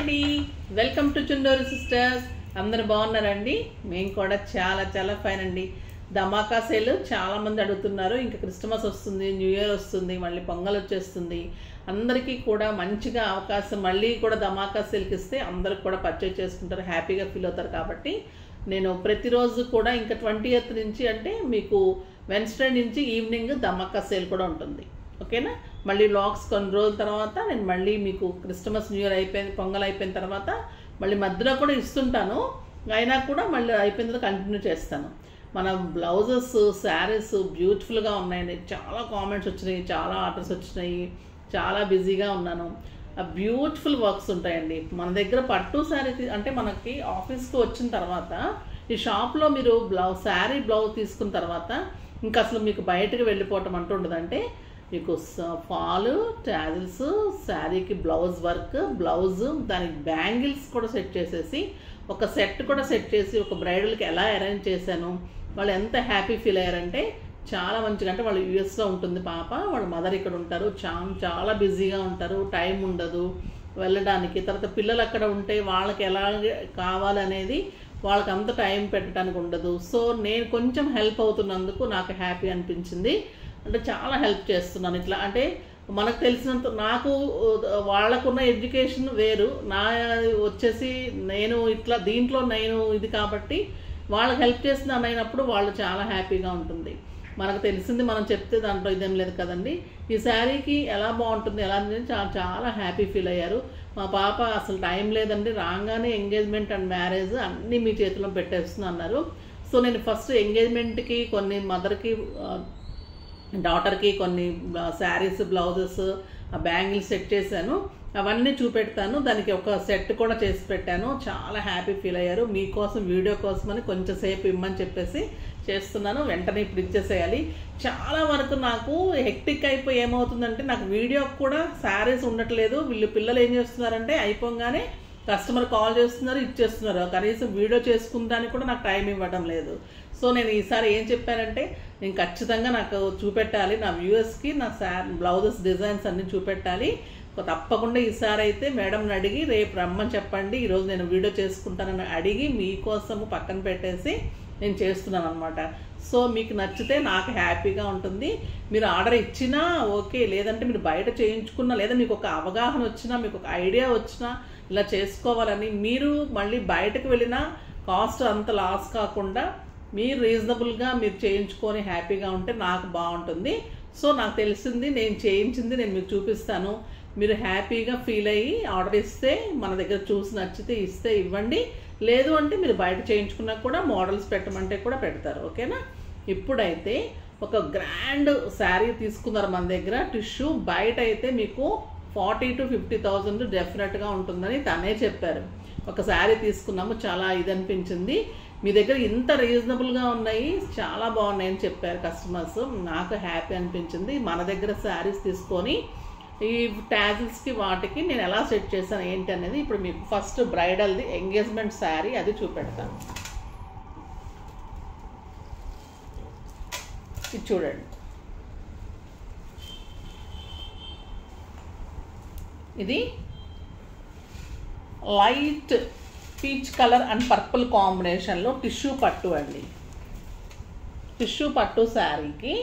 అండి, welcome to Chunduru sisters. అందరు బాగున్నారండి? మేము కూడా చాలా చాలా ఫైన్ అండి. ధమాకా సేల్ చాలా మంది అడుగుతున్నారు. ఇంకా క్రిస్మస్ వస్తుంది, న్యూ ఇయర్ వస్తుంది, మళ్ళీ పొంగల్ వచ్చేస్తుంది. అందరికీ కూడా మంచిగా అవకాశం మళ్ళీ కూడా ధమాకా సేల్కి ఇస్తే అందరికి కూడా పర్చేజ్ చేసుకుంటారు, హ్యాపీగా ఫీల్ అవుతారు. కాబట్టి నేను ప్రతిరోజు కూడా ఇంకా 20th నుంచి అంటే మీకు వెన్స్డే నుంచి ఈవినింగ్ ధమాకా సేల్ కూడా ఉంటుంది. ఓకేనా? మళ్ళీ వ్లాగ్స్ కొన్ని రోజుల తర్వాత నేను మళ్ళీ మీకు క్రిస్మస్ న్యూ ఇయర్ అయిపోయిన పొంగల్ అయిపోయిన తర్వాత మళ్ళీ మధ్యలో కూడా ఇస్తుంటాను. అయినా కూడా మళ్ళీ అయిపోయిన తర్వాత కంటిన్యూ చేస్తాను. మన బ్లౌజెస్, శారీస్ బ్యూటిఫుల్గా ఉన్నాయండి. చాలా కామెంట్స్ వచ్చినాయి, చాలా ఆర్డర్స్ వచ్చినాయి. చాలా బిజీగా ఉన్నాను. ఆ బ్యూటిఫుల్ వర్క్స్ ఉంటాయండి మన దగ్గర. పట్టు శారీ అంటే మనకి ఆఫీస్కి వచ్చిన తర్వాత ఈ షాప్లో మీరు శారీ బ్లౌజ్ తీసుకున్న తర్వాత ఇంకా అసలు మీకు బయటకు వెళ్ళిపోవటం అంటూ ఉండదంటే మీకు ఫాల్, ట్యాజిల్స్, శారీకి బ్లౌజ్ వర్క్, బ్లౌజ్, దానికి బ్యాంగిల్స్ కూడా సెట్ చేసేసి ఒక సెట్ కూడా సెట్ చేసి ఒక బ్రైడల్కి ఎలా అరేంజ్ చేశాను. వాళ్ళు ఎంత హ్యాపీ ఫీల్ అయ్యారంటే చాలా మంచిగా. అంటే వాళ్ళు యూఎస్లో ఉంటుంది పాప, వాళ్ళ మదర్ ఇక్కడ ఉంటారు. చాలా బిజీగా ఉంటారు, టైం ఉండదు వెళ్ళడానికి. తర్వాత పిల్లలు అక్కడ ఉంటే వాళ్ళకి ఎలా కావాలనేది వాళ్ళకి అంత టైం పెట్టడానికి ఉండదు. సో నేను కొంచెం హెల్ప్ అవుతున్నందుకు నాకు హ్యాపీ అనిపించింది. అంటే చాలా హెల్ప్ చేస్తున్నాను. ఇట్లా అంటే మనకు తెలిసినంత, నాకు వాళ్ళకున్న ఎడ్యుకేషన్ వేరు, నా వచ్చేసి నేను ఇట్లా దీంట్లో నేను ఇది కాబట్టి వాళ్ళకి హెల్ప్ చేస్తున్నాను అయినప్పుడు వాళ్ళు చాలా హ్యాపీగా ఉంటుంది. మనకు తెలిసింది మనం చెప్తే దాంట్లో ఇదేం లేదు కదండి. ఈ శారీకి ఎలా బాగుంటుంది ఎలా చాలా చాలా హ్యాపీ ఫీల్ అయ్యారు. మా పాప అసలు టైం లేదండి, రాగానే ఎంగేజ్మెంట్ అండ్ మ్యారేజ్ అన్నీ మీ చేతిలో పెట్టేస్తున్నా అన్నారు. సో నేను ఫస్ట్ ఎంగేజ్మెంట్కి కొన్ని, మదర్కి డాటర్కి కొన్ని శారీస్, బ్లౌజెస్, బ్యాంగిల్స్ సెట్ చేశాను. అవన్నీ చూపెడతాను. దానికి ఒక సెట్ కూడా చేసి పెట్టాను. చాలా హ్యాపీ ఫీల్ అయ్యారు. మీకోసం వీడియో కోసమని కొంచెం సేపు ఇమ్మని చెప్పేసి చేస్తున్నాను. వెంటనే ఇప్పుడు ఇచ్చేసేయాలి. చాలా వరకు నాకు హెక్టిక్ అయిపోయి ఏమవుతుందంటే నాకు వీడియో కూడా శారీస్ ఉండట్లేదు. వీళ్ళు పిల్లలు ఏం చేస్తున్నారంటే అయిపోగానే కస్టమర్ కాల్ చేస్తున్నారు, ఇచ్చేస్తున్నారు. కనీసం వీడియో చేసుకుందానికి కూడా నాకు టైం ఇవ్వడం లేదు. సో నేను ఈసారి ఏం చెప్పానంటే నేను ఖచ్చితంగా నాకు చూపెట్టాలి, నా వ్యూవర్స్కి నా బ్లౌజెస్ డిజైన్స్ అన్నీ చూపెట్టాలి. తప్పకుండా ఈసారి అయితే మేడంని అడిగి రేపు రమ్మని చెప్పండి, ఈరోజు నేను వీడియో చేసుకుంటానని అడిగి మీకోసము పక్కన పెట్టేసి నేను చేస్తున్నాను అనమాట. సో మీకు నచ్చితే నాకు హ్యాపీగా ఉంటుంది. మీరు ఆర్డర్ ఇచ్చినా ఓకే, లేదంటే మీరు బయట చేయించుకున్నా, లేదా మీకు ఒక అవగాహన వచ్చినా, మీకు ఒక ఐడియా వచ్చినా ఇలా చేసుకోవాలని, మీరు మళ్ళీ బయటకు వెళ్ళినా కాస్ట్ అంత లాస్ కాకుండా మీరు రీజనబుల్గా మీరు చేయించుకొని హ్యాపీగా ఉంటే నాకు బాగుంటుంది. సో నాకు తెలిసింది, నేను చేయించింది నేను మీకు చూపిస్తాను. మీరు హ్యాపీగా ఫీల్ అయ్యి ఆర్డర్ ఇస్తే, మన దగ్గర చూసి నచ్చితే ఇస్తే ఇవ్వండి, లేదు అంటే మీరు బయట చేయించుకున్నా కూడా మోడల్స్ పెట్టమంటే కూడా పెడతారు. ఓకేనా? ఇప్పుడైతే ఒక గ్రాండ్ శారీ తీసుకున్నారు మన దగ్గర. టిష్యూ బయట అయితే మీకు 40,000 to 50,000 డెఫినెట్గా ఉంటుందని తనే చెప్పారు. ఒక శారీ తీసుకున్నాము, చాలా ఇది అనిపించింది. మీ దగ్గర ఇంత రీజనబుల్గా ఉన్నాయి, చాలా బాగున్నాయని చెప్పారు కస్టమర్స్. నాకు హ్యాపీ అనిపించింది. మన దగ్గర శారీస్ తీసుకొని ఈ ట్యాజిల్స్కి వాటికి నేను ఎలా సెట్ చేశాను ఏంటి అనేది ఇప్పుడు మీకు ఫస్ట్ బ్రైడల్ది ఎంగేజ్మెంట్ శారీ అది చూపెడతాను. ఇది చూడండి, ఇది light peach colour and purple కాంబినేషన్లో టిష్యూ పట్టు అండి. టిష్యూ పట్టు శారీకి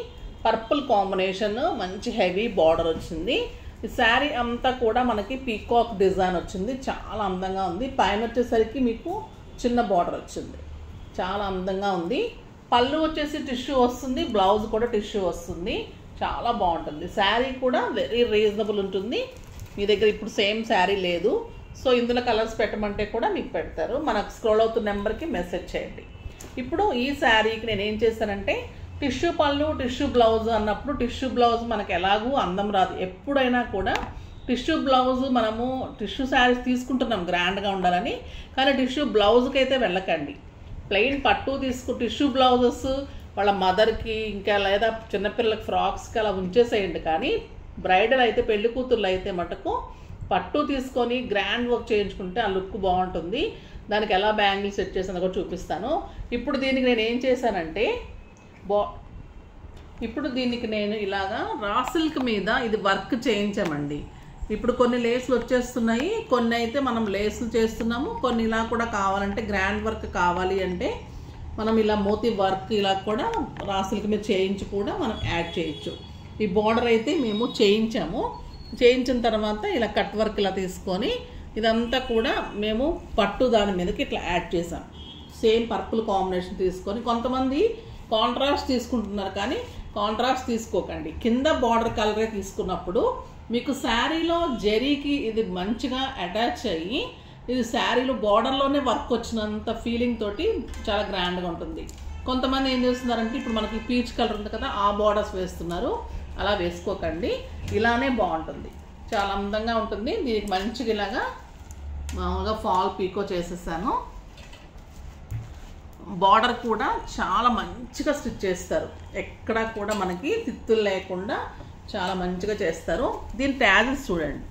పర్పుల్ కాంబినేషన్, మంచి హెవీ బార్డర్ వచ్చింది. ఈ శారీ అంతా కూడా మనకి పీకాక్ డిజైన్ వచ్చింది, చాలా అందంగా ఉంది. పైన వచ్చేసరికి మీకు చిన్న బార్డర్ వచ్చింది, చాలా అందంగా ఉంది. పళ్ళు వచ్చేసి టిష్యూ వస్తుంది, బ్లౌజ్ కూడా టిష్యూ వస్తుంది, చాలా బాగుంటుంది. శారీ కూడా వెరీ రీజనబుల్ ఉంటుంది. మీ దగ్గర ఇప్పుడు సేమ్ శారీ లేదు, సో ఇందులో కలర్స్ పెట్టమంటే కూడా మీకు పెడతారు. మనకు స్క్రోల్ అవుతున్న నెంబర్కి మెసేజ్ చేయండి. ఇప్పుడు ఈ శారీకి నేను ఏం చేశానంటే టిష్యూ పళ్ళు, టిష్యూ బ్లౌజ్ అన్నప్పుడు టిష్యూ బ్లౌజ్ మనకు ఎలాగూ అందం రాదు. ఎప్పుడైనా కూడా టిష్యూ బ్లౌజ్ మనము టిష్యూ శారీస్ తీసుకుంటున్నాం గ్రాండ్గా ఉండాలని, కానీ టిష్యూ బ్లౌజ్కి అయితే వెళ్ళకండి. ప్లెయిన్ పట్టు టిష్యూ బ్లౌజెస్ వాళ్ళ మదర్కి, ఇంకా లేదా చిన్నపిల్లలకి ఫ్రాక్స్కి అలా ఉంచేసేయండి. కానీ బ్రైడల్ అయితే, పెళ్లి కూతుర్లు అయితే మటుకు పట్టు తీసుకొని గ్రాండ్ వర్క్ చేయించుకుంటే ఆ లుక్ బాగుంటుంది. దానికి ఎలా బ్యాంగిల్స్ సెట్ చేసానో కూడా చూపిస్తాను. ఇప్పుడు దీనికి నేను ఏం చేశానంటే ఇప్పుడు దీనికి నేను ఇలాగా రా సిల్క్ మీద ఇది వర్క్ చేయించామండి. ఇప్పుడు కొన్ని లేస్లు వచ్చేస్తున్నాయి, కొన్ని అయితే మనం లేస్లు చేస్తున్నాము, కొన్ని ఇలా కూడా కావాలంటే గ్రాండ్ వర్క్ కావాలి అంటే మనం ఇలా మోతీ వర్క్ ఇలా కూడా రాసులకి మీద చేయించి కూడా మనం యాడ్ చేయొచ్చు. ఈ బార్డర్ అయితే మేము చేయించాము, చేయించిన తర్వాత ఇలా కట్ వర్క్ ఇలా తీసుకొని ఇదంతా కూడా మేము పట్టు దాని మీదకి ఇట్లా యాడ్ చేసాం. సేమ్ పర్పుల్ కాంబినేషన్ తీసుకొని, కొంతమంది కాంట్రాస్ట్ తీసుకుంటున్నారు కానీ కాంట్రాస్ట్ తీసుకోకండి. కింద బార్డర్ కలరే తీసుకున్నప్పుడు మీకు శారీలో జరీకి ఇది మంచిగా అటాచ్ అయ్యి ఇది శారీలో బార్డర్లోనే వర్క్ వచ్చినంత ఫీలింగ్ తోటి చాలా గ్రాండ్గా ఉంటుంది. కొంతమంది ఏం చేస్తున్నారంటే ఇప్పుడు మనకి పీచ్ కలర్ ఉంది కదా, ఆ బార్డర్స్ వేస్తున్నారు. అలా వేసుకోకండి, ఇలానే బాగుంటుంది, చాలా అందంగా ఉంటుంది. దీనికి మంచిగా ఇలాగా మామూలుగా ఫాల్ పీకో చేసేసాను. బార్డర్ కూడా చాలా మంచిగా స్టిచ్ చేస్తారు, ఎక్కడ కూడా మనకి తిత్తులు లేకుండా చాలా మంచిగా చేస్తారు. దీని ట్యాజెస్ చూడండి,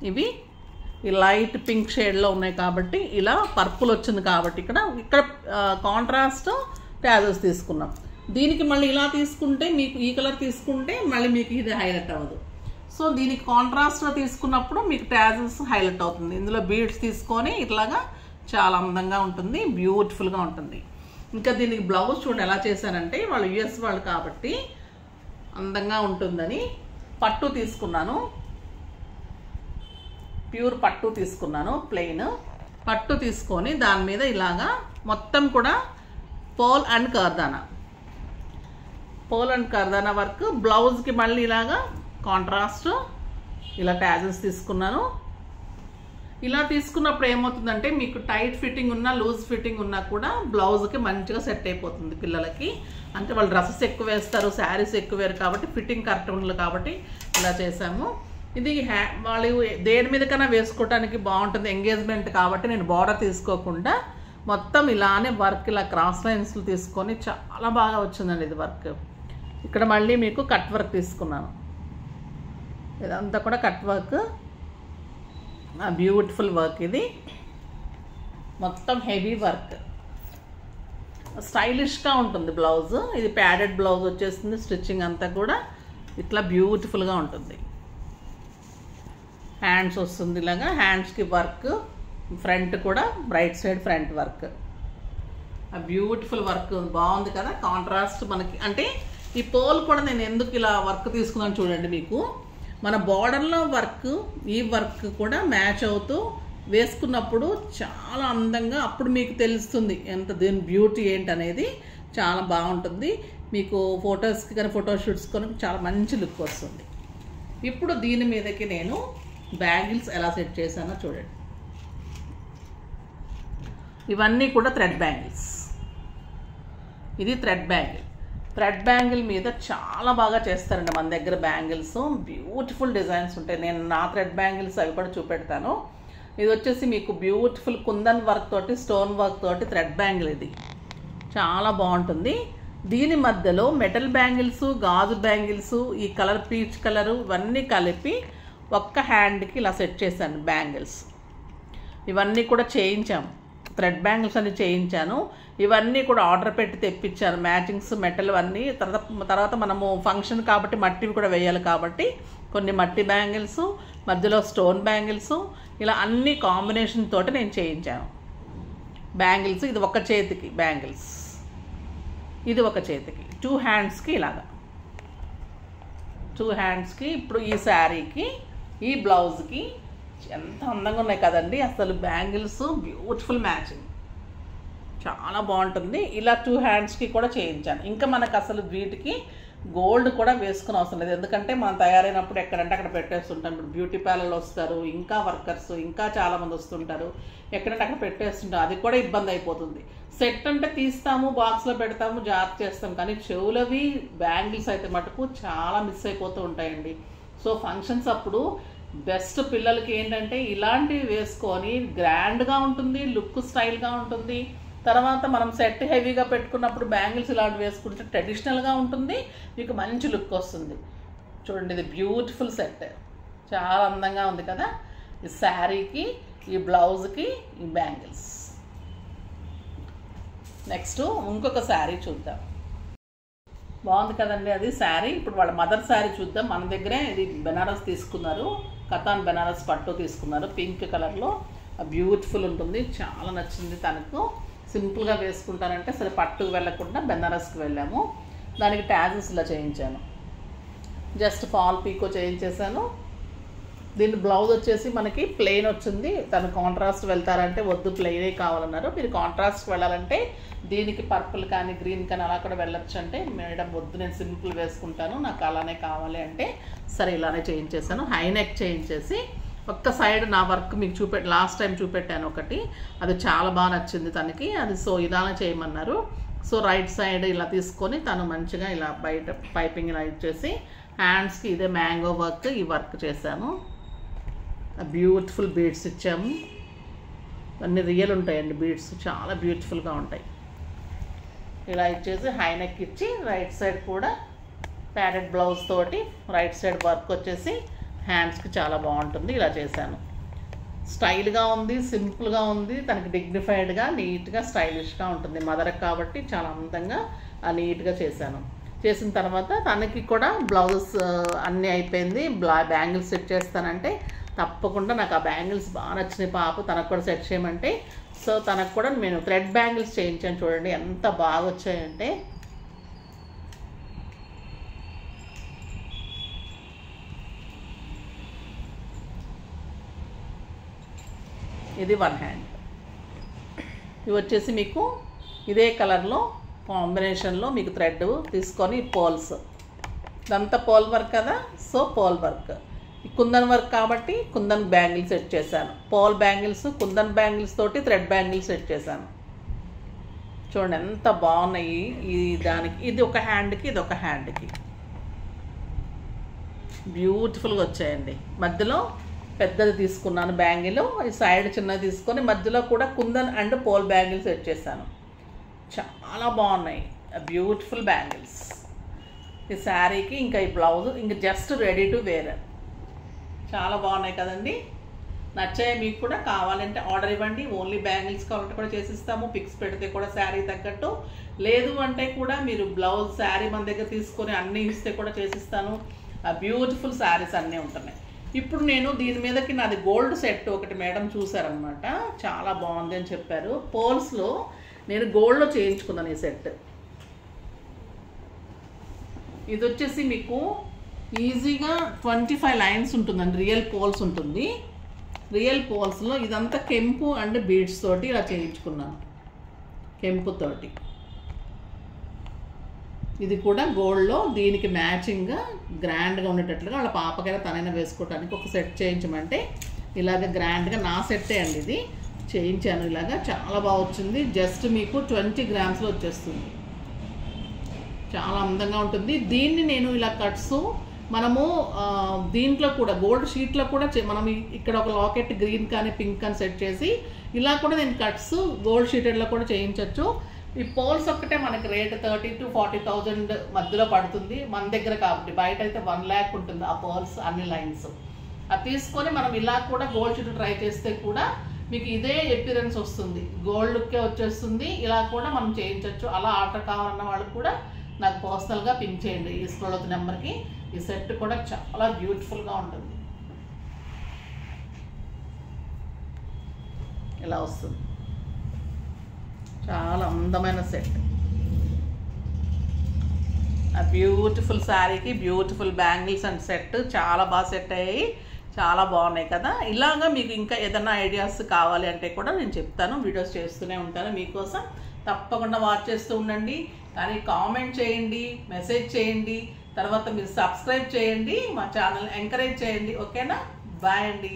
ఇవి ఈ లైట్ పింక్ షేడ్లో ఉన్నాయి కాబట్టి ఇలా పర్పుల్ వచ్చింది కాబట్టి ఇక్కడ కాంట్రాస్ట్ ట్యాజెస్ తీసుకున్నాం. దీనికి మళ్ళీ ఇలా తీసుకుంటే మీకు ఈ కలర్ తీసుకుంటే మళ్ళీ మీకు ఇది హైలైట్ అవ్వదు. సో దీనికి కాంట్రాస్ట్గా తీసుకున్నప్పుడు మీకు ట్యాజెస్ హైలైట్ అవుతుంది. ఇందులో బీడ్స్ తీసుకొని ఇట్లాగా చాలా అందంగా ఉంటుంది, బ్యూటిఫుల్గా ఉంటుంది. ఇంకా దీనికి బ్లౌజ్ చూడండి ఎలా చేశానంటే, వాళ్ళు యుఎస్ వాళ్ళు కాబట్టి అందంగా ఉంటుందని పట్టు తీసుకున్నాను, ప్యూర్ పట్టు తీసుకున్నాను. ప్లెయిన్ పట్టు తీసుకొని దాని మీద ఇలాగా మొత్తం కూడా పోల్ అండ్ కర్దానా వర్క్. బ్లౌజ్కి మళ్ళీ ఇలాగా కాంట్రాస్ట్ ఇలా ట్యాజెస్ తీసుకున్నాను. ఇలా తీసుకున్నప్పుడు ఏమవుతుందంటే మీకు టైట్ ఫిట్టింగ్ ఉన్నా లూజ్ ఫిట్టింగ్ ఉన్నా కూడా బ్లౌజ్కి మంచిగా సెట్ అయిపోతుంది పిల్లలకి. అంటే వాళ్ళు డ్రెస్సెస్ ఎక్కువ వేస్తారు, శారీస్ ఎక్కువ వేరు కాబట్టి ఫిట్టింగ్ కరెక్ట్ ఉండదు కాబట్టి ఇలా చేసాము. ఇది వాళ్ళు దేని మీదకైనా వేసుకోవడానికి బాగుంటుంది, ఎంగేజ్మెంట్ కాబట్టి నేను బార్డర్ తీసుకోకుండా మొత్తం ఇలానే వర్క్ ఇలా క్రాస్ లైన్స్లు తీసుకొని చాలా బాగా వచ్చిందండి ఇది వర్క్. ఇక్కడ మళ్ళీ మీకు కట్ వర్క్ తీసుకున్నాను, ఇదంతా కూడా కట్ వర్క్, బ్యూటిఫుల్ వర్క్. ఇది మొత్తం హెవీ వర్క్, స్టైలిష్గా ఉంటుంది బ్లౌజ్. ఇది ప్యాడెడ్ బ్లౌజ్ వచ్చేస్తుంది, స్టిచ్చింగ్ అంతా కూడా ఇట్లా బ్యూటిఫుల్గా ఉంటుంది. హ్యాండ్స్ వస్తుంది ఇలాగా, హ్యాండ్స్కి వర్క్, ఫ్రంట్ కూడా రైట్ సైడ్ ఫ్రంట్ వర్క్, ఆ బ్యూటిఫుల్ వర్క్ బాగుంది కదా. కాంట్రాస్ట్ మనకి అంటే ఈ పోల్ కూడా నేను ఎందుకు ఇలా వర్క్ తీసుకున్నాను చూడండి, మీకు మన బార్డర్లో వర్క్ ఈ వర్క్ కూడా మ్యాచ్ అవుతూ వేసుకున్నప్పుడు చాలా అందంగా అప్పుడు మీకు తెలుస్తుంది ఎంత దీని బ్యూటీ ఏంటనేది. చాలా బాగుంటుంది మీకు ఫొటోస్కి కానీ ఫోటోషూట్స్ కానీ చాలా మంచి లుక్ వస్తుంది. ఇప్పుడు దీని మీదకి నేను బ్యాంగిల్స్ ఎలా సెట్ చేశానో చూడండి. ఇవన్నీ కూడా థ్రెడ్ బ్యాంగిల్స్. ఇది థ్రెడ్ బ్యాంగిల్ మీద చాలా బాగా చేస్తారండి మన దగ్గర బ్యాంగిల్స్, బ్యూటిఫుల్ డిజైన్స్ ఉంటాయి. నేను నా థ్రెడ్ బ్యాంగిల్స్ అవి కూడా చూపెడతాను. ఇది వచ్చేసి మీకు బ్యూటిఫుల్ కుందన్ వర్క్ తోటి స్టోన్ వర్క్ తోటి థ్రెడ్ బ్యాంగిల్, ఇది చాలా బాగుంటుంది. దీని మధ్యలో మెటల్ బ్యాంగిల్స్, గాజు బ్యాంగిల్స్, ఈ కలర్ పీచ్ కలరు ఇవన్నీ కలిపి ఒక్క హ్యాండ్కి ఇలా సెట్ చేశాను బ్యాంగిల్స్. ఇవన్నీ కూడా చేయించాము, థ్రెడ్ బ్యాంగిల్స్ అన్ని చేయించాను. ఇవన్నీ కూడా ఆర్డర్ పెట్టి తెప్పించాను, మ్యాచింగ్స్ మెటల్ అన్నీ. తర్వాత మనము ఫంక్షన్ కాబట్టి మట్టివి కూడా వేయాలి కాబట్టి కొన్ని మట్టి బ్యాంగిల్స్, మధ్యలో స్టోన్ బ్యాంగిల్స్, ఇలా అన్ని కాంబినేషన్ తోటి నేను చేయించాను బ్యాంగిల్స్. ఇది ఒక చేతికి బ్యాంగిల్స్, ఇది ఒక చేతికి, 2 హ్యాండ్స్కి ఇలాగా 2 హ్యాండ్స్కి. ఇప్పుడు ఈ శారీకి ఈ బ్లౌజ్కి ఎంత అందంగా ఉన్నాయి కదండి అసలు బ్యాంగిల్స్, బ్యూటిఫుల్ మ్యాచింగ్, చాలా బాగుంటుంది. ఇలా 2 హ్యాండ్స్కి కూడా చేయించాను. ఇంకా మనకు అసలు వీటికి గోల్డ్ కూడా వేసుకుని అవసరం లేదు, ఎందుకంటే మనం తయారైనప్పుడు ఎక్కడంటే అక్కడ పెట్టేస్తుంటాం. ఇప్పుడు బ్యూటీ పార్లర్లో వస్తారు, ఇంకా వర్కర్స్ ఇంకా చాలామంది వస్తుంటారు, ఎక్కడంటే అక్కడ పెట్టేస్తుంటాం, అది కూడా ఇబ్బంది అయిపోతుంది. సెట్ అంటే తీస్తాము, బాక్స్లో పెడతాము, జాగ్రత్త చేస్తాం, కానీ చెవులవి బ్యాంగిల్స్ అయితే మటుకు చాలా మిస్ అయిపోతూ ఉంటాయండి. సో ఫంక్షన్స్ అప్పుడు బెస్ట్ పిల్లలకి ఏంటంటే ఇలాంటివి వేసుకొని గ్రాండ్గా ఉంటుంది, లుక్ స్టైల్గా ఉంటుంది. తర్వాత మనం సెట్ హెవీగా పెట్టుకున్నప్పుడు బ్యాంగిల్స్ ఇలాంటివి వేసుకుంటే ట్రెడిషనల్గా ఉంటుంది, మీకు మంచి లుక్ వస్తుంది. చూడండి ఇది బ్యూటిఫుల్ సెట్, చాలా అందంగా ఉంది కదా. ఈ శారీకి ఈ బ్లౌజ్కి ఈ బ్యాంగిల్స్. నెక్స్ట్ ఇంకొక శారీ చూద్దాం. బాగుంది కదండి అది శారీ. ఇప్పుడు వాళ్ళ మదర్ శారీ చూద్దాం. మన దగ్గరే ఇది బెనారస్ తీసుకున్నారు, కతాన్ బెనారస్ పట్టు తీసుకున్నారు, పింక్ కలర్లో బ్యూటిఫుల్ ఉంటుంది. చాలా నచ్చింది తనకు. సింపుల్గా వేసుకుంటానంటే సరే పట్టుకు వెళ్ళకుండా బెనారస్కి వెళ్ళాము. దానికి ట్యాజెస్ ఇలా చేయించాను, జస్ట్ ఫాల్ పీకో చేయించేసాను. దీని బ్లౌజ్ వచ్చేసి మనకి ప్లెయిన్ వచ్చింది. తను కాంట్రాస్ట్ వెళ్తారంటే వద్దు ప్లెయినే కావాలన్నారు. మీరు కాంట్రాస్ట్ వెళ్ళాలంటే దీనికి పర్పుల్ కానీ గ్రీన్ కానీ అలా కూడా వెళ్ళొచ్చు అంటే మేడం వద్దు నేను సింపుల్ వేసుకుంటాను నాకు అలానే కావాలి అంటే సరే ఇలానే చేయించేసాను. హై నెక్ చేయించేసి ఒక్క సైడ్ నా వర్క్ మీకు లాస్ట్ టైం చూపెట్టాను ఒకటి, అది చాలా బాగా నచ్చింది తనకి. అది సో ఇలానే చేయమన్నారు. సో రైట్ సైడ్ ఇలా తీసుకొని తను మంచిగా ఇలా బయట పైపింగ్ ఇలా ఇచ్చేసి హ్యాండ్స్కి ఇదే మ్యాంగో వర్క్ ఈ వర్క్ చేశాను. బ్యూటిఫుల్ బీడ్స్ ఇచ్చాము. అన్ని రియల్ ఉంటాయండి బీడ్స్, చాలా బ్యూటిఫుల్గా ఉంటాయి. ఇలా ఇచ్చేసి హై నెక్ ఇచ్చి రైట్ సైడ్ కూడా ప్యాడెడ్ బ్లౌజ్ తోటి రైట్ సైడ్ వర్క్ వచ్చేసి హ్యాండ్స్కి చాలా బాగుంటుంది. ఇలా చేశాను. స్టైల్గా ఉంది, సింపుల్గా ఉంది, తనకి డిగ్నిఫైడ్గా నీట్గా స్టైలిష్గా ఉంటుంది. మదర్కి కాబట్టి చాలా అందంగా నీట్గా చేశాను. చేసిన తర్వాత తనకి కూడా బ్లౌజెస్ అన్నీ అయిపోయింది. బ్యాంగిల్స్ సెట్ చేస్తానంటే తప్పకుండా నాకు ఆ బ్యాంగిల్స్ బాగా నచ్చినాయి. పాప తనకు కూడా సెట్ చేయమంటే సో తనకు కూడా నేను థ్రెడ్ బ్యాంగిల్స్ చేయించాను. చూడండి ఎంత బాగా వచ్చాయంటే. ఇది వన్ హ్యాండ్. ఇవి వచ్చేసి మీకు ఇదే కలర్లో కాంబినేషన్లో మీకు థ్రెడ్ తీసుకొని పోల్స్, ఇదంతా పోల్ వర్క్ కదా, so pearl work. Kundan work కాబట్టి కుందన్ బ్యాంగిల్స్ సెట్ చేశాను. పోల్ బ్యాంగిల్స్ కుందన్ బ్యాంగిల్స్ తోటి థ్రెడ్ బ్యాంగిల్స్ సెట్ చేశాను. చూడండి ఎంత బాగున్నాయి. దానికి ఇది ఒక హ్యాండ్కి ఇది ఒక హ్యాండ్కి బ్యూటిఫుల్గా వచ్చాయండి. మధ్యలో పెద్దది తీసుకున్నాను బ్యాంగిల్, ఈ సైడ్ చిన్నది తీసుకొని మధ్యలో కూడా kundan and pearl bangles set చేశాను. చాలా బాగున్నాయి బ్యూటిఫుల్ బ్యాంగిల్స్. ఈ శారీకి ఇంకా ఈ బ్లౌజ్ ఇంకా జస్ట్ రెడీ టు వేర్. చాలా బాగున్నాయి కదండి. నచ్చాయి మీకు కూడా? కావాలంటే ఆర్డర్ ఇవ్వండి. ఓన్లీ బ్యాంగిల్స్ కావాలంటే కూడా చేసిస్తాము. పిక్స్ పెడితే కూడా శారీ తగ్గట్టు, లేదు అంటే కూడా మీరు బ్లౌజ్ శారీ మన దగ్గర తీసుకొని అన్నీ ఇస్తే కూడా చేసిస్తాను. బ్యూటిఫుల్ శారీస్ అన్నీ ఉంటున్నాయి. ఇప్పుడు నేను దీని మీదకి నాది గోల్డ్ సెట్ ఒకటి మేడం చూసారనమాట, చాలా బాగుంది అని చెప్పారు. పోల్స్లో నేను గోల్డ్లో చేయించుకున్నాను ఈ సెట్. ఇది వచ్చేసి మీకు ఈజీగా 25 లైన్స్ ఉంటుందండి. రియల్ పోల్స్ ఉంటుంది. రియల్ పోల్స్లో ఇదంతా కెంపు అండ్ బీడ్స్ తోటి ఇలా చేయించుకున్నాను, కెంపుతోటి. ఇది కూడా గోల్డ్లో దీనికి మ్యాచింగ్గా గ్రాండ్గా ఉండేటట్లుగా వాళ్ళ పాపకైనా తనైనా వేసుకోవడానికి ఒక సెట్ చేయించమంటే ఇలాగ గ్రాండ్గా నా సెట్టే అండి ఇది చేయించాను. ఇలాగా చాలా బాగా వచ్చింది. జస్ట్ మీకు 20 గ్రామ్స్లో వచ్చేస్తుంది. చాలా అందంగా ఉంటుంది. దీన్ని నేను ఇలా కట్స్ మనము దీంట్లో కూడా గోల్డ్ షీట్లో కూడా మనం ఇక్కడ ఒక లాకెట్ గ్రీన్ కానీ పింక్ కానీ సెట్ చేసి ఇలా కూడా నేను కట్స్ గోల్డ్ షీటెడ్లో కూడా చేయించవచ్చు. ఈ పోల్స్ ఒక్కటే మనకి రేట్ 30,000 to 40,000 మధ్యలో పడుతుంది మన దగ్గర కాబట్టి. బయట అయితే 1 lakh ఉంటుంది ఆ పోల్స్ అన్ని లైన్స్. అది తీసుకొని మనం ఇలా కూడా గోల్డ్ షీట్ ట్రై చేస్తే కూడా మీకు ఇదే అపిరెన్స్ వస్తుంది, గోల్డ్ లుక్కే వచ్చేస్తుంది. ఇలా కూడా మనం చేయించవచ్చు. అలా ఆర్డర్ కావాలన్న వాళ్ళు కూడా నాకు పర్సనల్గా పింక్ చేయండి ఈ స్క్రోల్ అవుతున్న నెంబర్కి. ఈ సెట్ కూడా చాలా బ్యూటిఫుల్గా ఉంటుంది. ఇలా వస్తుంది, చాలా అందమైన సెట్. ఆ బ్యూటిఫుల్ శారీకి బ్యూటిఫుల్ బ్యాంగిల్స్ అండ్ సెట్ చాలా బాగా సెట్ అయ్యాయి. చాలా బాగున్నాయి కదా. ఇలాగా మీకు ఇంకా ఏదైనా ఐడియాస్ కావాలి అంటే కూడా నేను చెప్తాను, వీడియోస్ చేస్తూనే ఉంటాను మీకోసం. తప్పకుండా వాచ్ చేస్తూ ఉండండి. కానీ కామెంట్ చేయండి, మెసేజ్ చేయండి, తర్వాత మీరు సబ్స్క్రైబ్ చేయండి, మా ఛానల్ ఎంకరేజ్ చేయండి. ఓకేనా? బాయ్ అండి.